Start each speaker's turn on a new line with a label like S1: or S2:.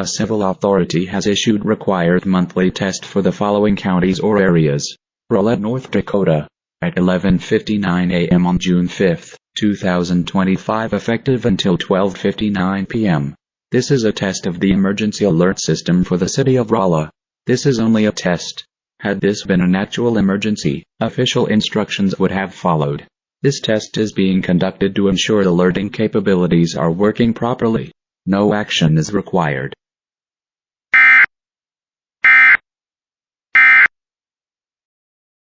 S1: A civil authority has issued required monthly test for the following counties or areas. Rowlett, North Dakota, at 11:59 a.m. on June 5, 2025, effective until 12:59 p.m. This is a test of the emergency alert system for the city of Rowlett. This is only a test. Had this been an actual emergency, official instructions would have followed. This test is being conducted to ensure alerting capabilities are working properly. No action is required.